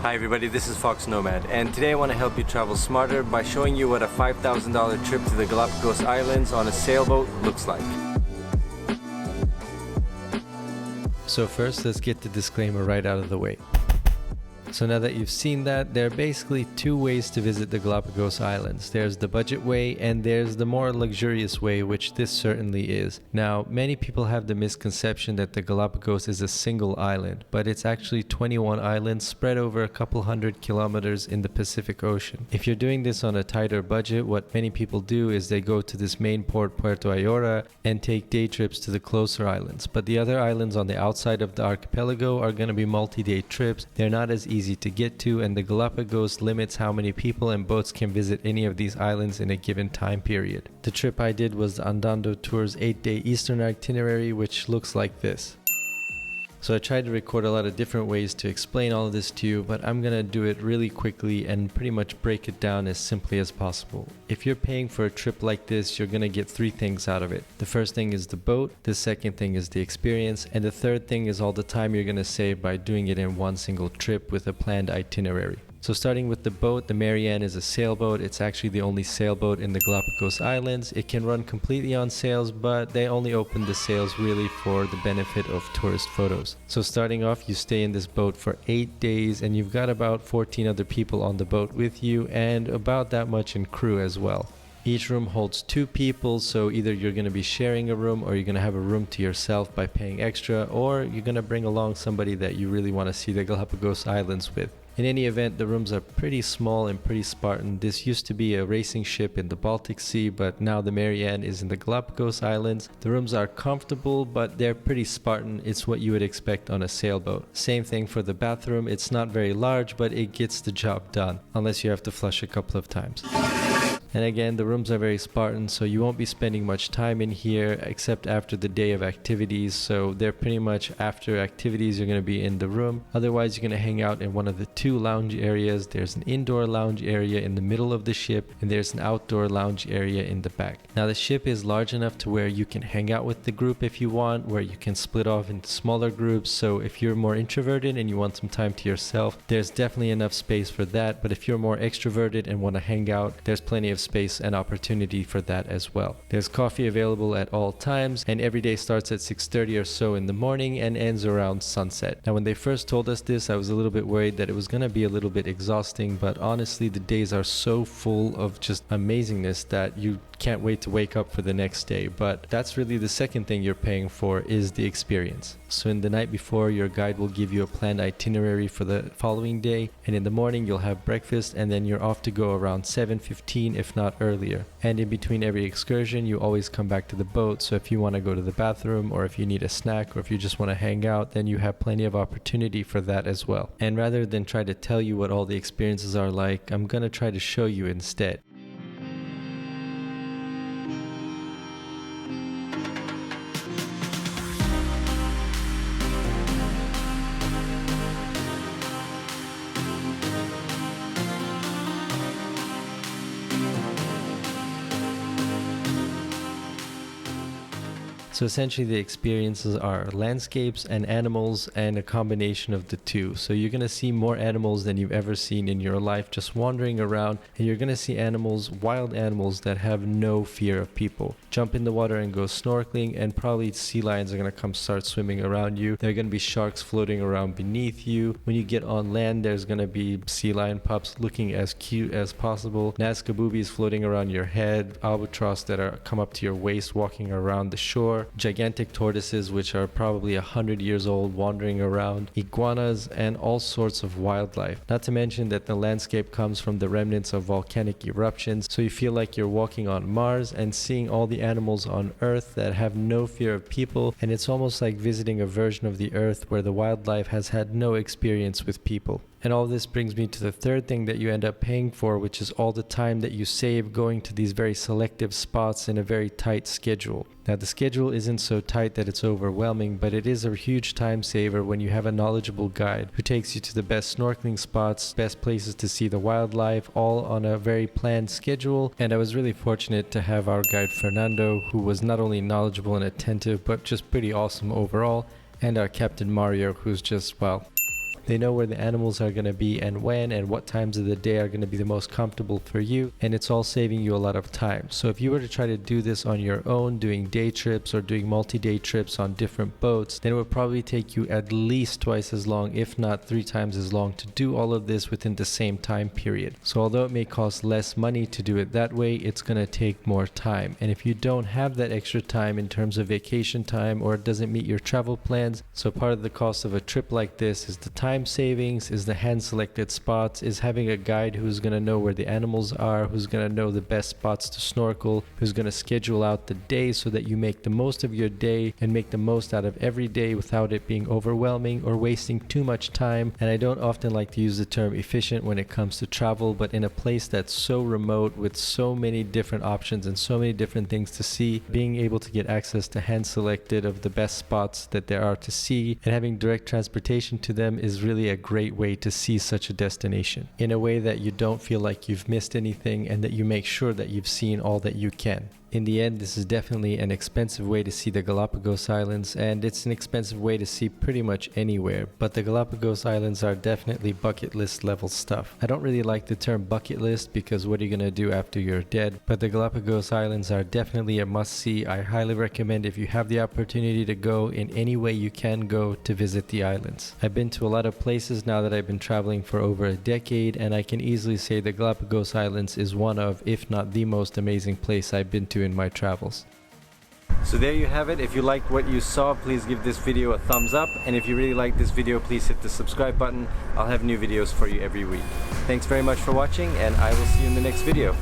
Hi everybody, this is foXnoMad, and today I want to help you travel smarter by showing you what a $5,000 trip to the Galapagos Islands on a sailboat looks like. So first, let's get the disclaimer right out of the way. So now that you've seen that, there are basically two ways to visit the Galapagos Islands. There's the budget way and there's the more luxurious way, which this certainly is. Now, many people have the misconception that the Galapagos is a single island, but it's actually 21 islands spread over a couple hundred kilometers in the Pacific Ocean. If you're doing this on a tighter budget, what many people do is they go to this main port, Puerto Ayora, and take day trips to the closer islands. But the other islands on the outside of the archipelago are going to be multi-day trips. They're not as easy to get to, and the Galapagos limits how many people and boats can visit any of these islands in a given time period. The trip I did was the Andando Tours 8-day Eastern itinerary, which looks like this. So I tried to record a lot of different ways to explain all of this to you, but I'm gonna do it really quickly and pretty much break it down as simply as possible. If you're paying for a trip like this, you're gonna get three things out of it. The first thing is the boat, the second thing is the experience, and the third thing is all the time you're gonna save by doing it in one single trip with a planned itinerary. So starting with the boat, the Marianne is a sailboat. It's actually the only sailboat in the Galapagos Islands. It can run completely on sails, but they only open the sails really for the benefit of tourist photos. So starting off, you stay in this boat for 8 days and you've got about 14 other people on the boat with you and about that much in crew as well. Each room holds 2 people, so either you're going to be sharing a room or you're going to have a room to yourself by paying extra, or you're going to bring along somebody that you really want to see the Galapagos Islands with. In any event, the rooms are pretty small and pretty Spartan. This used to be a racing ship in the Baltic Sea, but now the Marianne is in the Galapagos Islands. The rooms are comfortable, but they're pretty Spartan. It's what you would expect on a sailboat. Same thing for the bathroom. It's not very large, but it gets the job done, unless you have to flush a couple of times. And again, the rooms are very Spartan, so you won't be spending much time in here except after the day of activities. So they're pretty much after activities, you're going to be in the room. Otherwise, you're going to hang out in one of the 2 lounge areas. There's an indoor lounge area in the middle of the ship, and there's an outdoor lounge area in the back. Now, the ship is large enough to where you can hang out with the group if you want, where you can split off into smaller groups. So if you're more introverted and you want some time to yourself, there's definitely enough space for that. But if you're more extroverted and want to hang out, there's plenty of space and opportunity for that as well. There's coffee available at all times, and every day starts at 6:30 or so in the morning and ends around sunset. Now, when they first told us this, I was a little bit worried that it was going to be a little bit exhausting, but honestly, the days are so full of just amazingness that you can't wait to wake up for the next day. But that's really the second thing you're paying for, is the experience. So in the night before, your guide will give you a planned itinerary for the following day, and in the morning you'll have breakfast, and then you're off to go around 7:15 if not earlier. And in between every excursion, you always come back to the boat, so if you want to go to the bathroom, or if you need a snack, or if you just want to hang out, then you have plenty of opportunity for that as well. And rather than try to tell you what all the experiences are like, I'm gonna try to show you instead. So essentially the experiences are landscapes and animals and a combination of the two. So you're going to see more animals than you've ever seen in your life just wandering around, and you're going to see animals, wild animals that have no fear of people. Jump in the water and go snorkeling, and probably sea lions are going to come start swimming around you. There are going to be sharks floating around beneath you. When you get on land, there's going to be sea lion pups looking as cute as possible, Nazca boobies floating around your head, albatross that are come up to your waist walking around the shore, gigantic tortoises which are probably 100 years old wandering around, iguanas, and all sorts of wildlife. Not to mention that the landscape comes from the remnants of volcanic eruptions, so you feel like you're walking on Mars and seeing all the animals on Earth that have no fear of people, and it's almost like visiting a version of the Earth where the wildlife has had no experience with people. And all this brings me to the third thing that you end up paying for, which is all the time that you save going to these very selective spots in a very tight schedule. Now, the schedule isn't so tight that it's overwhelming, but it is a huge time saver when you have a knowledgeable guide who takes you to the best snorkeling spots, best places to see the wildlife, all on a very planned schedule. And I was really fortunate to have our guide Fernando, who was not only knowledgeable and attentive, but just pretty awesome overall, and our Captain Mario, who's just, well, They know where the animals are going to be and when and what times of the day are going to be the most comfortable for you, and it's all saving you a lot of time. So if you were to try to do this on your own, doing day trips or doing multi-day trips on different boats, then it would probably take you at least twice as long, if not 3 times as long, to do all of this within the same time period. So although it may cost less money to do it that way, it's going to take more time. And if you don't have that extra time in terms of vacation time, or it doesn't meet your travel plans, so part of the cost of a trip like this is the time savings, is the hand selected spots, is having a guide who's going to know where the animals are, who's going to know the best spots to snorkel, who's going to schedule out the day so that you make the most of your day and make the most out of every day without it being overwhelming or wasting too much time. And I don't often like to use the term efficient when it comes to travel, but in a place that's so remote with so many different options and so many different things to see, being able to get access to hand selected of the best spots that there are to see and having direct transportation to them is really a great way to see such a destination in a way that you don't feel like you've missed anything and that you make sure that you've seen all that you can. In the end, this is definitely an expensive way to see the Galapagos Islands, and it's an expensive way to see pretty much anywhere, but the Galapagos Islands are definitely bucket list level stuff. I don't really like the term bucket list because what are you gonna do after you're dead, but the Galapagos Islands are definitely a must-see. I highly recommend, if you have the opportunity to go in any way you can go, to visit the islands. I've been to a lot of places now that I've been traveling for over a decade, and I can easily say the Galapagos Islands is one of, if not the most amazing place I've been to in my travels. So there you have it. If you liked what you saw, please give this video a thumbs up, and if you really like this video, please hit the subscribe button. I'll have new videos for you every week. Thanks very much for watching, and I will see you in the next video.